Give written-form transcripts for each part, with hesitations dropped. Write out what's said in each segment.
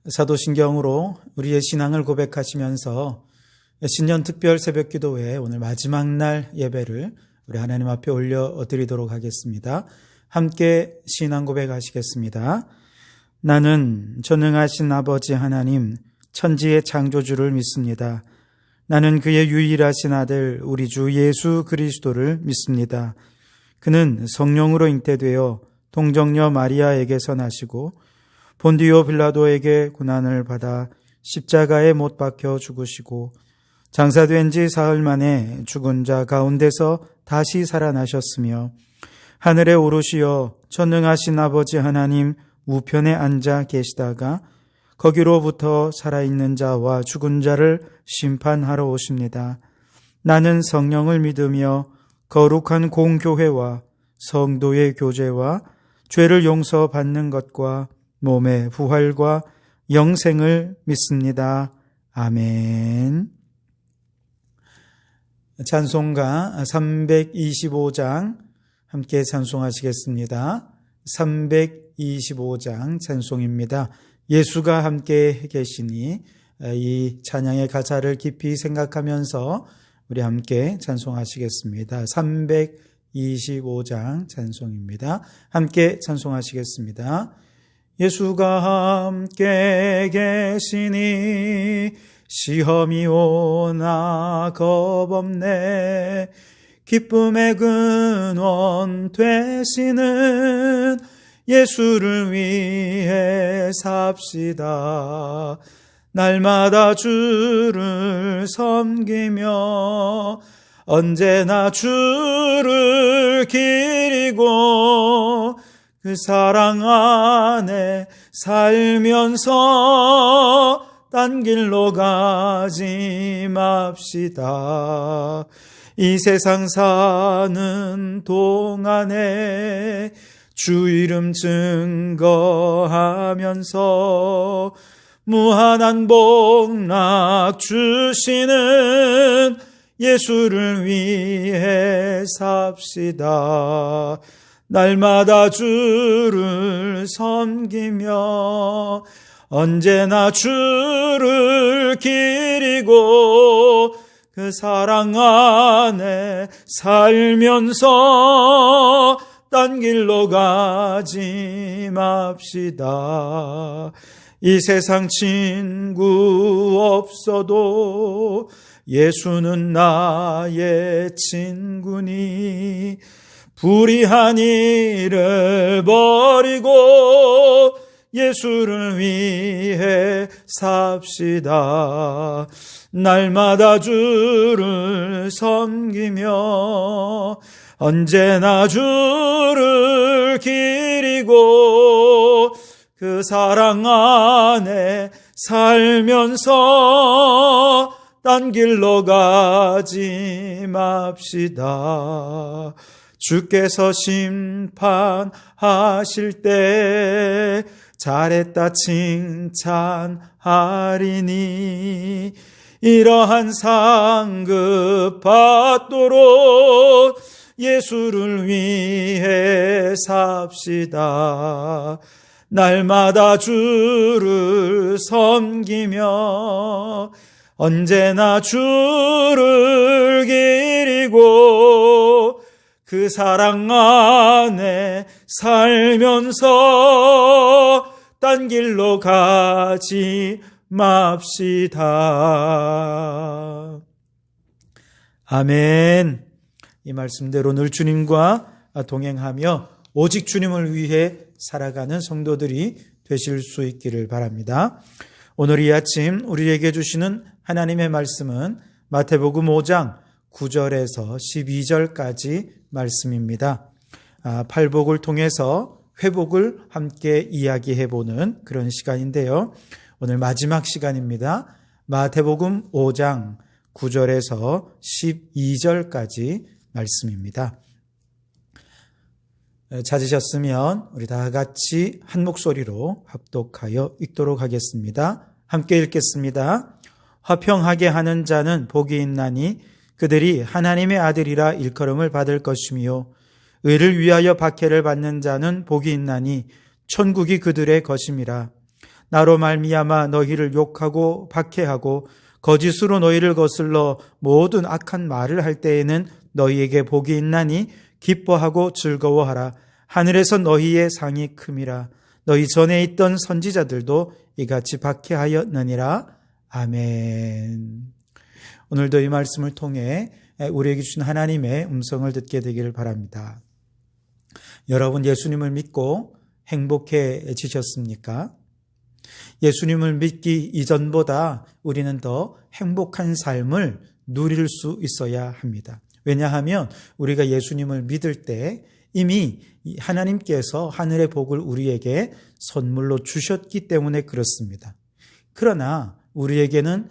사도신경으로 우리의 신앙을 고백하시면서 신년 특별 새벽기도회 오늘 마지막 날 예배를 우리 하나님 앞에 올려드리도록 하겠습니다. 함께 신앙 고백하시겠습니다. 나는 전능하신 아버지 하나님 천지의 창조주를 믿습니다. 나는 그의 유일하신 아들 우리 주 예수 그리스도를 믿습니다. 그는 성령으로 잉태되어 동정녀 마리아에게서 나시고 본디오 빌라도에게 고난을 받아 십자가에 못 박혀 죽으시고 장사된 지 사흘 만에 죽은 자 가운데서 다시 살아나셨으며 하늘에 오르시어 전능하신 아버지 하나님 우편에 앉아 계시다가 거기로부터 살아있는 자와 죽은 자를 심판하러 오십니다. 나는 성령을 믿으며 거룩한 공교회와 성도의 교제와 죄를 용서받는 것과 몸의 부활과 영생을 믿습니다. 아멘. 찬송가 325장 함께 찬송하시겠습니다. 325장 찬송입니다. 예수가 함께 계시니 이 찬양의 가사를 깊이 생각하면서 우리 함께 찬송하시겠습니다. 325장 찬송입니다. 함께 찬송하시겠습니다. 예수가 함께 계시니 시험이 오나 겁없네. 기쁨의 근원 되시는 예수를 위해 삽시다. 날마다 주를 섬기며 언제나 주를 기리고 그 사랑 안에 살면서 딴 길로 가지 맙시다. 이 세상 사는 동안에 주 이름 증거하면서 무한한 복락 주시는 예수를 위해 삽시다. 날마다 주를 섬기며 언제나 주를 기리고 그 사랑 안에 살면서 딴 길로 가지 맙시다. 이 세상 친구 없어도 예수는 나의 친구니 불의한 일을 버리고 예수를 위해 삽시다. 날마다 주를 섬기며 언제나 주를 기리고 그 사랑 안에 살면서 딴 길로 가지 맙시다. 주께서 심판하실 때 잘했다 칭찬하리니 이러한 상급 받도록 예수를 위해 삽시다. 날마다 주를 섬기며 언제나 주를 기리고 그 사랑 안에 살면서 딴 길로 가지 맙시다. 아멘. 이 말씀대로 늘 주님과 동행하며 오직 주님을 위해 살아가는 성도들이 되실 수 있기를 바랍니다. 오늘 이 아침 우리에게 주시는 하나님의 말씀은 마태복음 5장 9절에서 12절까지 말씀입니다. 팔복을 통해서 회복을 함께 이야기해보는 그런 시간인데요. 오늘 마지막 시간입니다. 마태복음 5장 9절에서 12절까지 말씀입니다. 찾으셨으면 우리 다 같이 한 목소리로 합독하여 읽도록 하겠습니다. 함께 읽겠습니다. 화평하게 하는 자는 복이 있나니 그들이 하나님의 아들이라 일컬음을 받을 것이며 의를 위하여 박해를 받는 자는 복이 있나니 천국이 그들의 것임이라. 나로 말미암아 너희를 욕하고 박해하고 거짓으로 너희를 거슬러 모든 악한 말을 할 때에는 너희에게 복이 있나니 기뻐하고 즐거워하라. 하늘에서 너희의 상이 큼이라. 너희 전에 있던 선지자들도 이같이 박해하였느니라. 아멘. 오늘도 이 말씀을 통해 우리에게 주신 하나님의 음성을 듣게 되기를 바랍니다. 여러분, 예수님을 믿고 행복해지셨습니까? 예수님을 믿기 이전보다 우리는 더 행복한 삶을 누릴 수 있어야 합니다. 왜냐하면 우리가 예수님을 믿을 때 이미 하나님께서 하늘의 복을 우리에게 선물로 주셨기 때문에 그렇습니다. 그러나 우리에게는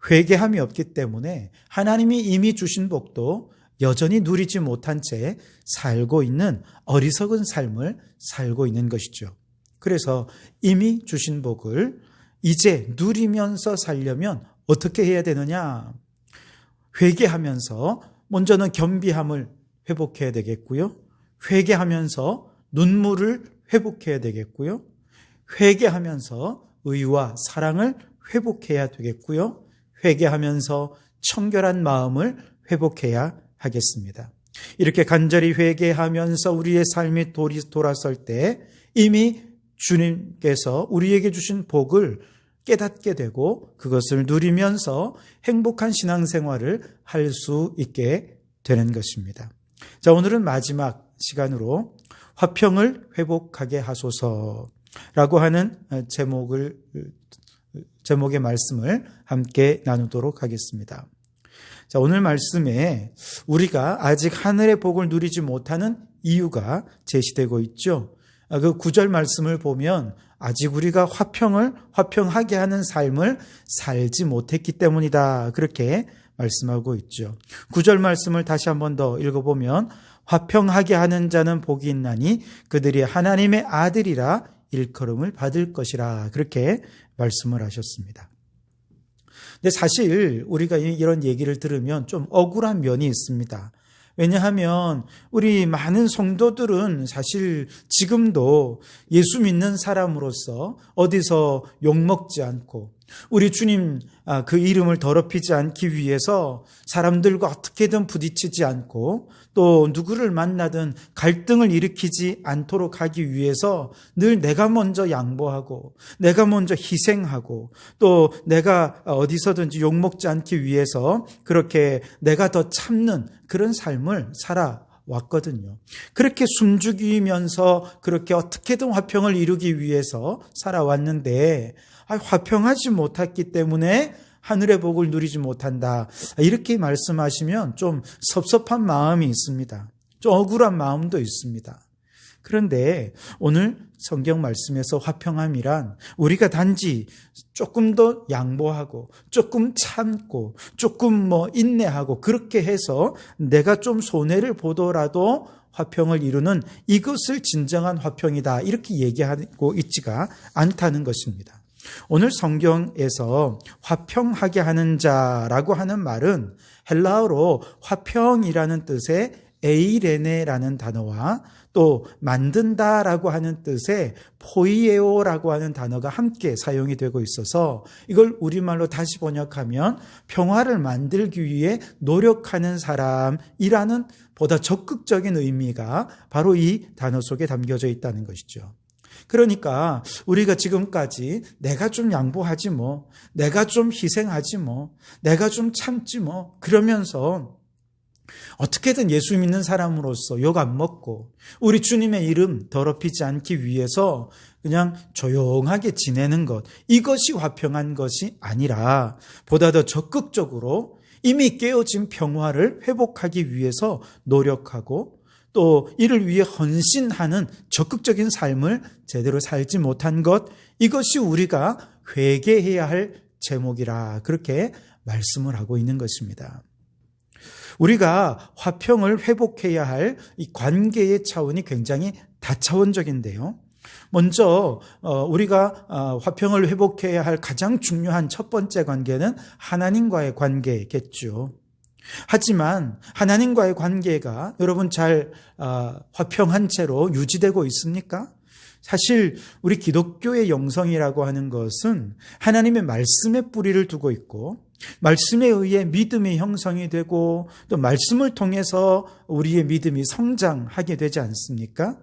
회개함이 없기 때문에 하나님이 이미 주신 복도 여전히 누리지 못한 채 살고 있는 어리석은 삶을 살고 있는 것이죠. 그래서 이미 주신 복을 이제 누리면서 살려면 어떻게 해야 되느냐? 회개하면서 먼저는 겸비함을 회복해야 되겠고요. 회개하면서 눈물을 회복해야 되겠고요. 회개하면서 의와 사랑을 회복해야 되겠고요. 회개하면서 청결한 마음을 회복해야 하겠습니다. 이렇게 간절히 회개하면서 우리의 삶이 돌아설 때 이미 주님께서 우리에게 주신 복을 깨닫게 되고 그것을 누리면서 행복한 신앙생활을 할 수 있게 되는 것입니다. 자, 오늘은 마지막 시간으로 화평을 회복하게 하소서라고 하는 제목의 말씀을 함께 나누도록 하겠습니다. 자, 오늘 말씀에 우리가 아직 하늘의 복을 누리지 못하는 이유가 제시되고 있죠. 그 9절 말씀을 보면 아직 우리가 화평하게 하는 삶을 살지 못했기 때문이다. 그렇게 말씀하고 있죠. 9절 말씀을 다시 한 번 더 읽어보면 화평하게 하는 자는 복이 있나니 그들이 하나님의 아들이라 일컬음을 받을 것이라. 그렇게 말씀을 하셨습니다. 근데 사실 우리가 이런 얘기를 들으면 좀 억울한 면이 있습니다. 왜냐하면 우리 많은 성도들은 사실 지금도 예수 믿는 사람으로서 어디서 욕먹지 않고 우리 주님 그 이름을 더럽히지 않기 위해서 사람들과 어떻게든 부딪히지 않고 또 누구를 만나든 갈등을 일으키지 않도록 하기 위해서 늘 내가 먼저 양보하고 내가 먼저 희생하고 또 내가 어디서든지 욕먹지 않기 위해서 그렇게 내가 더 참는 그런 삶을 살아왔거든요. 그렇게 숨죽이면서 그렇게 어떻게든 화평을 이루기 위해서 살아왔는데 화평하지 못했기 때문에 하늘의 복을 누리지 못한다. 이렇게 말씀하시면 좀 섭섭한 마음이 있습니다. 좀 억울한 마음도 있습니다. 그런데 오늘 성경 말씀에서 화평함이란 우리가 단지 조금 더 양보하고 조금 참고 조금 인내하고 그렇게 해서 내가 좀 손해를 보더라도 화평을 이루는 이것을 진정한 화평이다. 이렇게 얘기하고 있지가 않다는 것입니다. 오늘 성경에서 화평하게 하는 자라고 하는 말은 헬라어로 화평이라는 뜻의 에이레네라는 단어와 또 만든다라고 하는 뜻의 포이에오라고 하는 단어가 함께 사용이 되고 있어서 이걸 우리말로 다시 번역하면 평화를 만들기 위해 노력하는 사람이라는 보다 적극적인 의미가 바로 이 단어 속에 담겨져 있다는 것이죠. 그러니까 우리가 지금까지 내가 좀 양보하지 내가 좀 희생하지 내가 좀 참지 그러면서 어떻게든 예수 믿는 사람으로서 욕 안 먹고 우리 주님의 이름 더럽히지 않기 위해서 그냥 조용하게 지내는 것, 이것이 화평한 것이 아니라 보다 더 적극적으로 이미 깨어진 평화를 회복하기 위해서 노력하고 또 이를 위해 헌신하는 적극적인 삶을 제대로 살지 못한 것, 이것이 우리가 회개해야 할 제목이라 그렇게 말씀을 하고 있는 것입니다. 우리가 화평을 회복해야 할 이 관계의 차원이 굉장히 다차원적인데요. 먼저 우리가 화평을 회복해야 할 가장 중요한 첫 번째 관계는 하나님과의 관계겠죠. 하지만 하나님과의 관계가 여러분 잘 화평한 채로 유지되고 있습니까? 사실 우리 기독교의 영성이라고 하는 것은 하나님의 말씀에 뿌리를 두고 있고 말씀에 의해 믿음이 형성이 되고 또 말씀을 통해서 우리의 믿음이 성장하게 되지 않습니까?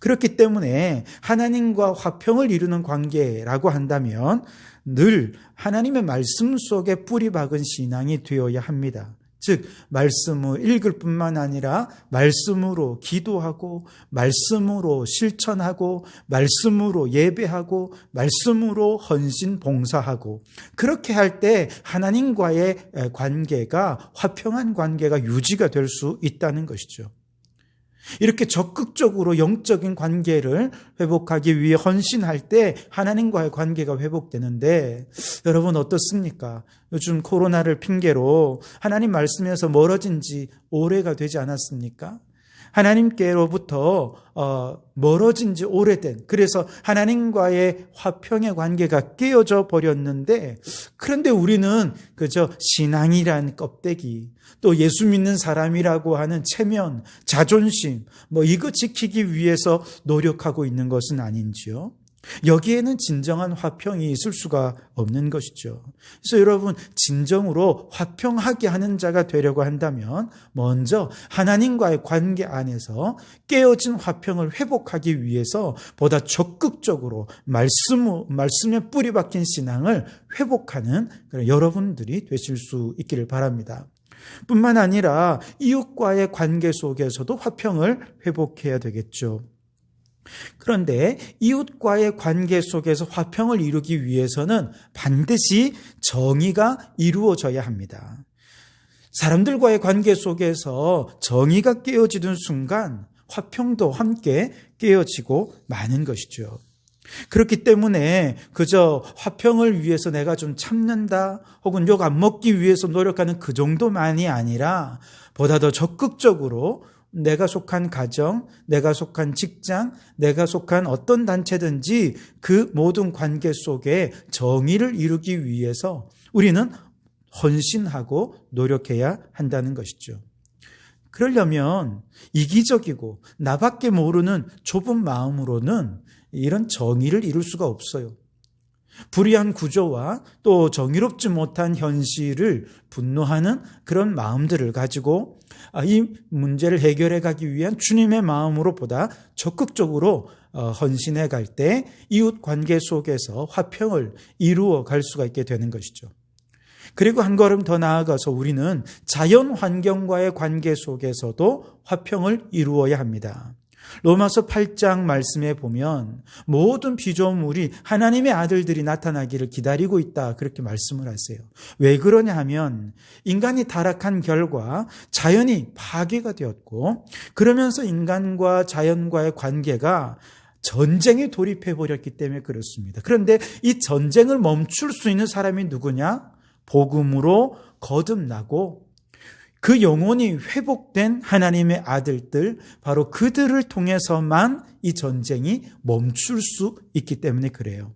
그렇기 때문에 하나님과 화평을 이루는 관계라고 한다면 늘 하나님의 말씀 속에 뿌리 박은 신앙이 되어야 합니다. 즉 말씀을 읽을 뿐만 아니라 말씀으로 기도하고 말씀으로 실천하고 말씀으로 예배하고 말씀으로 헌신 봉사하고 그렇게 할 때 하나님과의 관계가 화평한 관계가 유지가 될 수 있다는 것이죠. 이렇게 적극적으로 영적인 관계를 회복하기 위해 헌신할 때 하나님과의 관계가 회복되는데 여러분 어떻습니까? 요즘 코로나를 핑계로 하나님 말씀에서 멀어진 지 오래가 되지 않았습니까? 하나님께로부터 멀어진 지 오래된, 그래서 하나님과의 화평의 관계가 깨어져 버렸는데, 그런데 우리는 그저 신앙이란 껍데기, 또 예수 믿는 사람이라고 하는 체면, 자존심, 이거 지키기 위해서 노력하고 있는 것은 아닌지요? 여기에는 진정한 화평이 있을 수가 없는 것이죠. 그래서 여러분, 진정으로 화평하게 하는 자가 되려고 한다면 먼저 하나님과의 관계 안에서 깨어진 화평을 회복하기 위해서 보다 적극적으로 말씀에 뿌리 박힌 신앙을 회복하는 그런 여러분들이 되실 수 있기를 바랍니다. 뿐만 아니라 이웃과의 관계 속에서도 화평을 회복해야 되겠죠. 그런데 이웃과의 관계 속에서 화평을 이루기 위해서는 반드시 정의가 이루어져야 합니다. 사람들과의 관계 속에서 정의가 깨어지는 순간 화평도 함께 깨어지고 마는 것이죠. 그렇기 때문에 그저 화평을 위해서 내가 좀 참는다 혹은 욕 안 먹기 위해서 노력하는 그 정도만이 아니라 보다 더 적극적으로 내가 속한 가정, 내가 속한 직장, 내가 속한 어떤 단체든지 그 모든 관계 속에 정의를 이루기 위해서 우리는 헌신하고 노력해야 한다는 것이죠. 그러려면 이기적이고 나밖에 모르는 좁은 마음으로는 이런 정의를 이룰 수가 없어요. 불의한 구조와 또 정의롭지 못한 현실을 분노하는 그런 마음들을 가지고 이 문제를 해결해 가기 위한 주님의 마음으로 보다 적극적으로 헌신해 갈 때 이웃 관계 속에서 화평을 이루어 갈 수가 있게 되는 것이죠. 그리고 한 걸음 더 나아가서 우리는 자연 환경과의 관계 속에서도 화평을 이루어야 합니다. 로마서 8장 말씀에 보면 모든 피조물이 하나님의 아들들이 나타나기를 기다리고 있다, 그렇게 말씀을 하세요. 왜 그러냐 하면 인간이 타락한 결과 자연이 파괴가 되었고 그러면서 인간과 자연과의 관계가 전쟁에 돌입해 버렸기 때문에 그렇습니다. 그런데 이 전쟁을 멈출 수 있는 사람이 누구냐? 복음으로 거듭나고 그 영혼이 회복된 하나님의 아들들, 바로 그들을 통해서만 이 전쟁이 멈출 수 있기 때문에 그래요.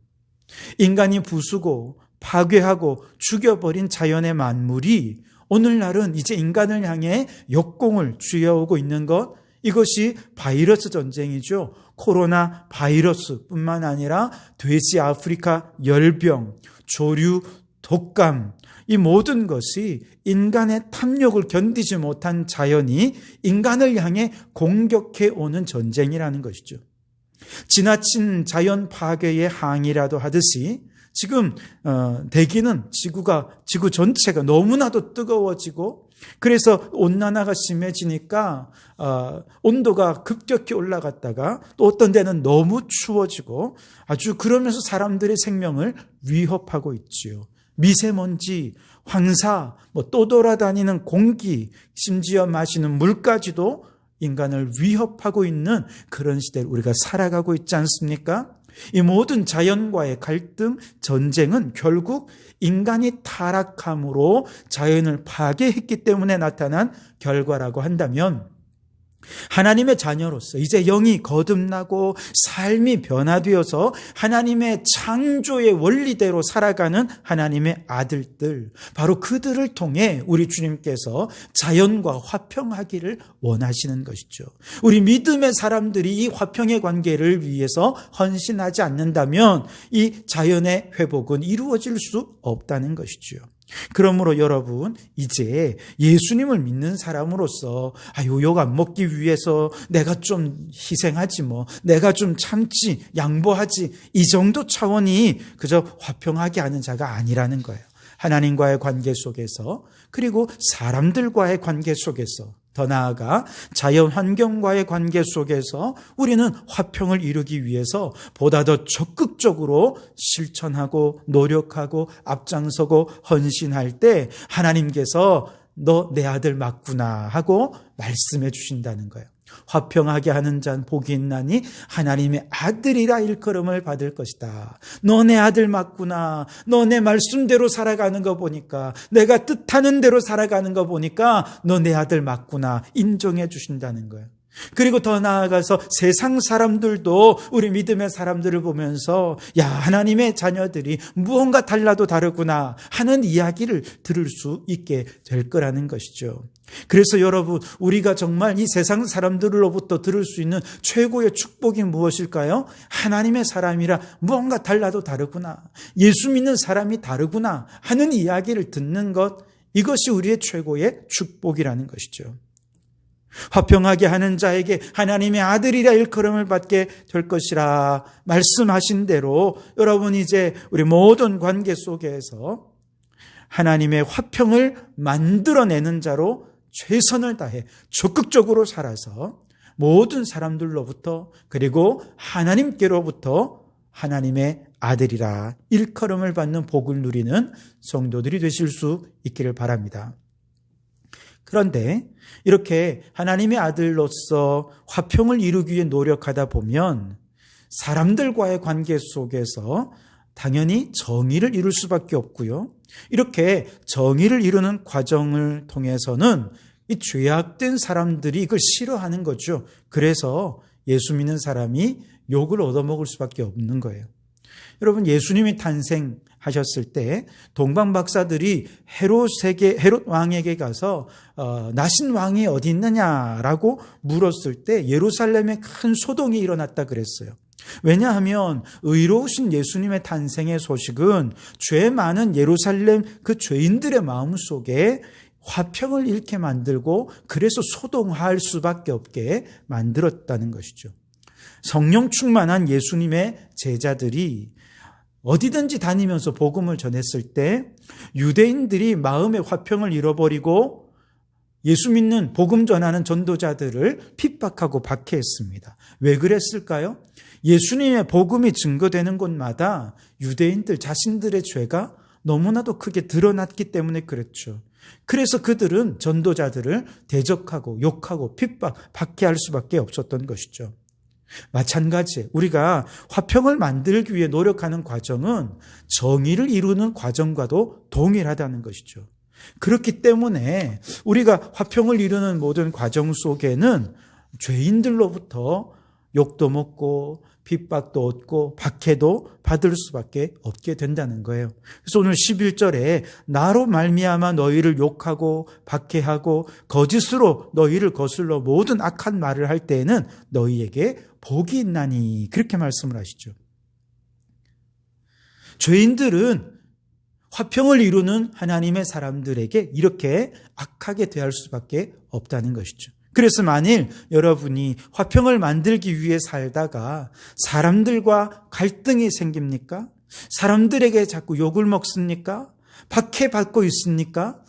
인간이 부수고 파괴하고 죽여버린 자연의 만물이 오늘날은 이제 인간을 향해 역공을 쥐어오고 있는 것, 이것이 바이러스 전쟁이죠. 코로나 바이러스뿐만 아니라 돼지 아프리카 열병, 조류 독감, 이 모든 것이 인간의 탐욕을 견디지 못한 자연이 인간을 향해 공격해 오는 전쟁이라는 것이죠. 지나친 자연 파괴의 항이라도 하듯이 지금 대기는 지구 전체가 너무나도 뜨거워지고 그래서 온난화가 심해지니까 온도가 급격히 올라갔다가 또 어떤 데는 너무 추워지고 아주 그러면서 사람들의 생명을 위협하고 있지요. 미세먼지, 황사, 또 돌아다니는 공기, 심지어 마시는 물까지도 인간을 위협하고 있는 그런 시대를 우리가 살아가고 있지 않습니까? 이 모든 자연과의 갈등, 전쟁은 결국 인간이 타락함으로 자연을 파괴했기 때문에 나타난 결과라고 한다면 하나님의 자녀로서 이제 영이 거듭나고 삶이 변화되어서 하나님의 창조의 원리대로 살아가는 하나님의 아들들, 바로 그들을 통해 우리 주님께서 자연과 화평하기를 원하시는 것이죠. 우리 믿음의 사람들이 이 화평의 관계를 위해서 헌신하지 않는다면 이 자연의 회복은 이루어질 수 없다는 것이죠. 그러므로 여러분, 이제 예수님을 믿는 사람으로서 욕 안 먹기 위해서 내가 좀 희생하지 내가 좀 참지, 양보하지, 이 정도 차원이 그저 화평하게 하는 자가 아니라는 거예요. 하나님과의 관계 속에서, 그리고 사람들과의 관계 속에서, 더 나아가 자연 환경과의 관계 속에서 우리는 화평을 이루기 위해서 보다 더 적극적으로 실천하고 노력하고 앞장서고 헌신할 때 하나님께서 너 내 아들 맞구나 하고 말씀해 주신다는 거예요. 화평하게 하는 자는 복이 있나니 하나님의 아들이라 일컬음을 받을 것이다. 너 내 아들 맞구나. 너 내 말씀대로 살아가는 거 보니까, 내가 뜻하는 대로 살아가는 거 보니까 너 내 아들 맞구나 인정해 주신다는 거예요. 그리고 더 나아가서 세상 사람들도 우리 믿음의 사람들을 보면서 하나님의 자녀들이 무언가 달라도 다르구나 하는 이야기를 들을 수 있게 될 거라는 것이죠. 그래서 여러분, 우리가 정말 이 세상 사람들로부터 들을 수 있는 최고의 축복이 무엇일까요? 하나님의 사람이라 무언가 달라도 다르구나, 예수 믿는 사람이 다르구나 하는 이야기를 듣는 것, 이것이 우리의 최고의 축복이라는 것이죠. 화평하게 하는 자에게 하나님의 아들이라 일컬음을 받게 될 것이라 말씀하신 대로 여러분, 이제 우리 모든 관계 속에서 하나님의 화평을 만들어내는 자로 최선을 다해 적극적으로 살아서 모든 사람들로부터, 그리고 하나님께로부터 하나님의 아들이라 일컬음을 받는 복을 누리는 성도들이 되실 수 있기를 바랍니다. 그런데 이렇게 하나님의 아들로서 화평을 이루기 위해 노력하다 보면 사람들과의 관계 속에서 당연히 정의를 이룰 수밖에 없고요. 이렇게 정의를 이루는 과정을 통해서는 이 죄악된 사람들이 이걸 싫어하는 거죠. 그래서 예수 믿는 사람이 욕을 얻어먹을 수밖에 없는 거예요. 여러분, 예수님이 탄생하셨을 때 동방 박사들이 헤롯 왕에게 가서 나신 왕이 어디 있느냐라고 물었을 때 예루살렘에 큰 소동이 일어났다 그랬어요. 왜냐하면 의로우신 예수님의 탄생의 소식은 죄 많은 예루살렘 그 죄인들의 마음속에 화평을 잃게 만들고, 그래서 소동할 수밖에 없게 만들었다는 것이죠. 성령 충만한 예수님의 제자들이 어디든지 다니면서 복음을 전했을 때 유대인들이 마음의 화평을 잃어버리고 예수 믿는 복음 전하는 전도자들을 핍박하고 박해했습니다. 왜 그랬을까요? 예수님의 복음이 증거되는 곳마다 유대인들 자신들의 죄가 너무나도 크게 드러났기 때문에 그랬죠. 그래서 그들은 전도자들을 대적하고 욕하고 핍박, 박해할 수밖에 없었던 것이죠. 마찬가지, 우리가 화평을 만들기 위해 노력하는 과정은 정의를 이루는 과정과도 동일하다는 것이죠. 그렇기 때문에 우리가 화평을 이루는 모든 과정 속에는 죄인들로부터 욕도 먹고 핍박도 얻고 박해도 받을 수밖에 없게 된다는 거예요. 그래서 오늘 11절에 나로 말미암아 너희를 욕하고 박해하고 거짓으로 너희를 거슬러 모든 악한 말을 할 때에는 너희에게 복이 있나니, 그렇게 말씀을 하시죠. 죄인들은 화평을 이루는 하나님의 사람들에게 이렇게 악하게 대할 수밖에 없다는 것이죠. 그래서 만일 여러분이 화평을 만들기 위해 살다가 사람들과 갈등이 생깁니까? 사람들에게 자꾸 욕을 먹습니까? 박해받고 있습니까?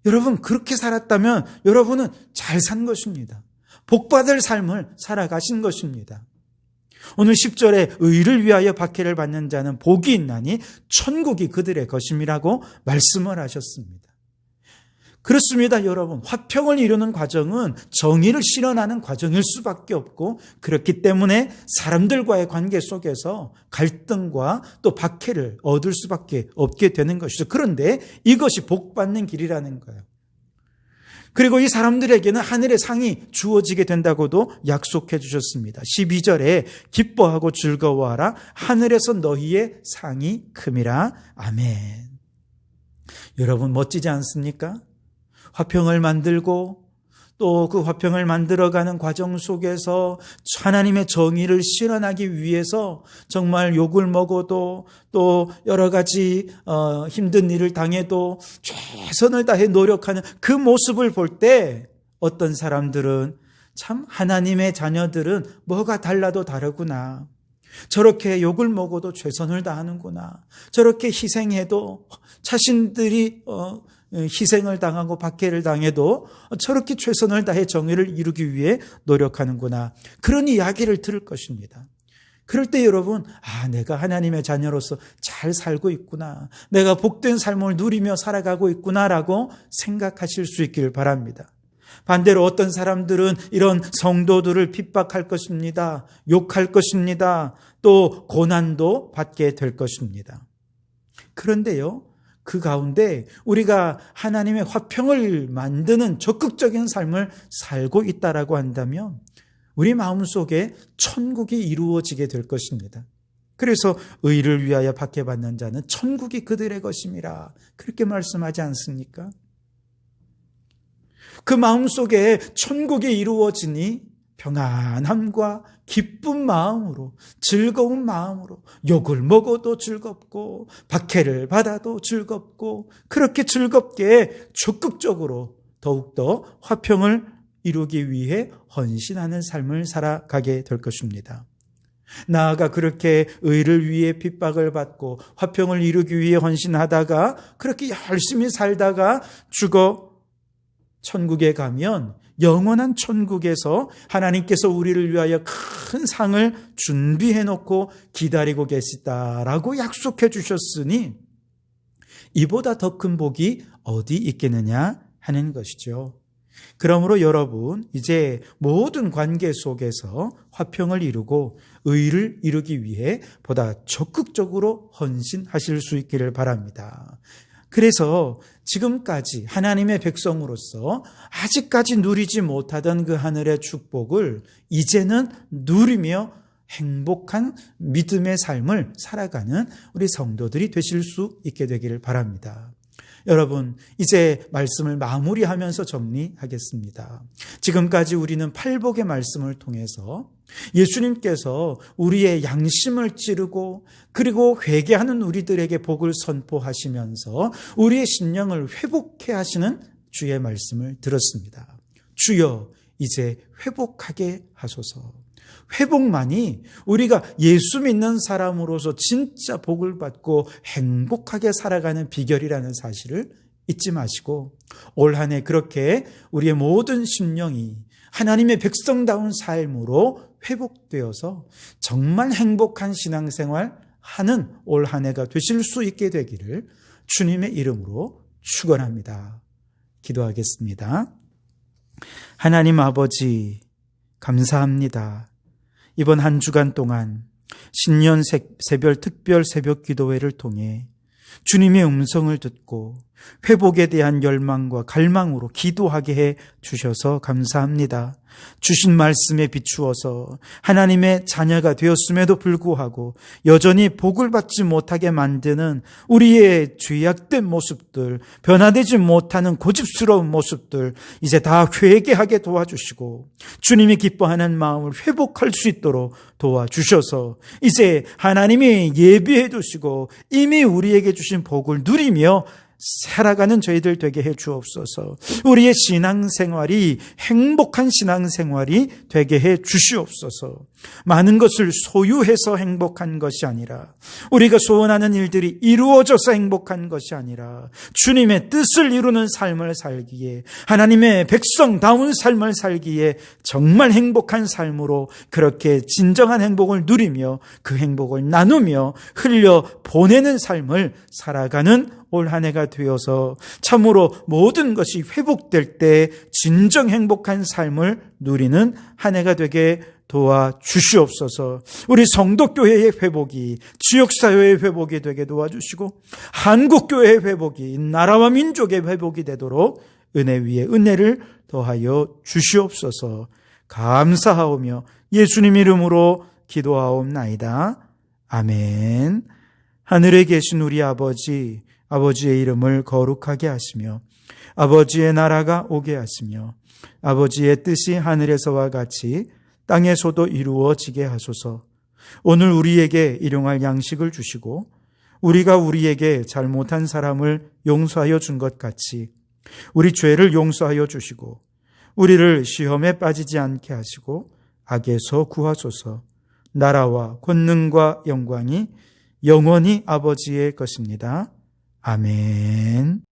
여러분, 그렇게 살았다면 여러분은 잘 산 것입니다. 복받을 삶을 살아가신 것입니다. 오늘 10절에 의를 위하여 박해를 받는 자는 복이 있나니 천국이 그들의 것임이라고 말씀을 하셨습니다. 그렇습니다, 여러분. 화평을 이루는 과정은 정의를 실현하는 과정일 수밖에 없고, 그렇기 때문에 사람들과의 관계 속에서 갈등과 또 박해를 얻을 수밖에 없게 되는 것이죠. 그런데 이것이 복받는 길이라는 거예요. 그리고 이 사람들에게는 하늘의 상이 주어지게 된다고도 약속해 주셨습니다. 12절에 기뻐하고 즐거워하라. 하늘에서 너희의 상이 큼이라. 아멘. 여러분 멋지지 않습니까? 화평을 만들고 또 그 화평을 만들어가는 과정 속에서 하나님의 정의를 실현하기 위해서 정말 욕을 먹어도 또 여러 가지 힘든 일을 당해도 최선을 다해 노력하는 그 모습을 볼 때 어떤 사람들은 참 하나님의 자녀들은 뭐가 달라도 다르구나. 저렇게 욕을 먹어도 최선을 다하는구나. 저렇게 희생해도 자신들이 희생을 당하고 박해를 당해도 저렇게 최선을 다해 정의를 이루기 위해 노력하는구나. 그런 이야기를 들을 것입니다. 그럴 때 여러분, 내가 하나님의 자녀로서 잘 살고 있구나. 내가 복된 삶을 누리며 살아가고 있구나라고 생각하실 수 있기를 바랍니다. 반대로 어떤 사람들은 이런 성도들을 핍박할 것입니다. 욕할 것입니다. 또 고난도 받게 될 것입니다. 그런데요, 그 가운데 우리가 하나님의 화평을 만드는 적극적인 삶을 살고 있다라고 한다면 우리 마음속에 천국이 이루어지게 될 것입니다. 그래서 의를 위하여 박해받는 자는 천국이 그들의 것임이라 그렇게 말씀하지 않습니까? 그 마음속에 천국이 이루어지니 평안함과 기쁜 마음으로, 즐거운 마음으로 욕을 먹어도 즐겁고 박해를 받아도 즐겁고 그렇게 즐겁게 적극적으로 더욱더 화평을 이루기 위해 헌신하는 삶을 살아가게 될 것입니다. 나아가 그렇게 의를 위해 핍박을 받고 화평을 이루기 위해 헌신하다가 그렇게 열심히 살다가 죽어 천국에 가면 영원한 천국에서 하나님께서 우리를 위하여 큰 상을 준비해 놓고 기다리고 계시다라고 약속해 주셨으니 이보다 더 큰 복이 어디 있겠느냐 하는 것이죠. 그러므로 여러분 이제 모든 관계 속에서 화평을 이루고 의를 이루기 위해 보다 적극적으로 헌신하실 수 있기를 바랍니다. 그래서 지금까지 하나님의 백성으로서 아직까지 누리지 못하던 그 하늘의 축복을 이제는 누리며 행복한 믿음의 삶을 살아가는 우리 성도들이 되실 수 있게 되기를 바랍니다. 여러분, 이제 말씀을 마무리하면서 정리하겠습니다. 지금까지 우리는 팔복의 말씀을 통해서 예수님께서 우리의 양심을 찌르고 그리고 회개하는 우리들에게 복을 선포하시면서 우리의 심령을 회복해 하시는 주의 말씀을 들었습니다. 주여, 이제 회복하게 하소서. 회복만이 우리가 예수 믿는 사람으로서 진짜 복을 받고 행복하게 살아가는 비결이라는 사실을 잊지 마시고 올 한 해 그렇게 우리의 모든 심령이 하나님의 백성다운 삶으로 회복되어서 정말 행복한 신앙생활 하는 올 한 해가 되실 수 있게 되기를 주님의 이름으로 축원합니다. 기도하겠습니다. 하나님 아버지 감사합니다. 이번 한 주간 동안 신년 새별 특별 새벽 기도회를 통해 주님의 음성을 듣고 회복에 대한 열망과 갈망으로 기도하게 해 주셔서 감사합니다. 주신 말씀에 비추어서 하나님의 자녀가 되었음에도 불구하고 여전히 복을 받지 못하게 만드는 우리의 죄악된 모습들, 변화되지 못하는 고집스러운 모습들 이제 다 회개하게 도와주시고 주님이 기뻐하는 마음을 회복할 수 있도록 도와주셔서 이제 하나님이 예비해 두시고 이미 우리에게 주신 복을 누리며 살아가는 저희들 되게 해 주옵소서. 우리의 신앙생활이 행복한 신앙생활이 되게 해 주시옵소서. 많은 것을 소유해서 행복한 것이 아니라 우리가 소원하는 일들이 이루어져서 행복한 것이 아니라 주님의 뜻을 이루는 삶을 살기에 하나님의 백성다운 삶을 살기에 정말 행복한 삶으로 그렇게 진정한 행복을 누리며 그 행복을 나누며 흘려 보내는 삶을 살아가는 올 한 해가 되어서 참으로 모든 것이 회복될 때 진정 행복한 삶을 누리는 한 해가 되게 도와주시옵소서. 우리 성도교회의 회복이 지역사회의 회복이 되게 도와주시고 한국교회의 회복이 나라와 민족의 회복이 되도록 은혜 위에 은혜를 더하여 주시옵소서. 감사하오며 예수님 이름으로 기도하옵나이다. 아멘. 하늘에 계신 우리 아버지, 아버지의 이름을 거룩하게 하시며 아버지의 나라가 오게 하시며 아버지의 뜻이 하늘에서와 같이 땅에서도 이루어지게 하소서. 오늘 우리에게 일용할 양식을 주시고 우리가 우리에게 잘못한 사람을 용서하여 준 것 같이 우리 죄를 용서하여 주시고 우리를 시험에 빠지지 않게 하시고 악에서 구하소서. 나라와 권능과 영광이 영원히 아버지의 것입니다. 아멘.